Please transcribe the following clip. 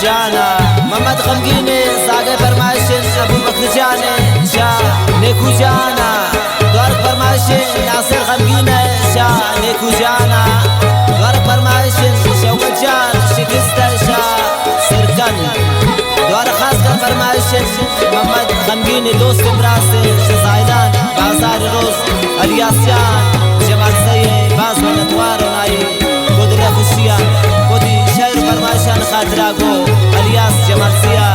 जाना मोहम्मद गमगीन सागे फरमाइश अबू बकर जाने शाह नेकू जाना द्वार फरमाइश नासिर गमगीन शाह नेकू जाना द्वार फरमाइश शौकत जान शिकस्त शाह सिरकन द्वार खास कर फरमाइश मोहम्मद गमगीन दोस्त इमरान से जायदान बाजार रोज अलियासियान जमात सैयद बाज नतवार नाई खुशियाँ खुदी शहर फरमाइशान खातरा को अलियास जमात सिया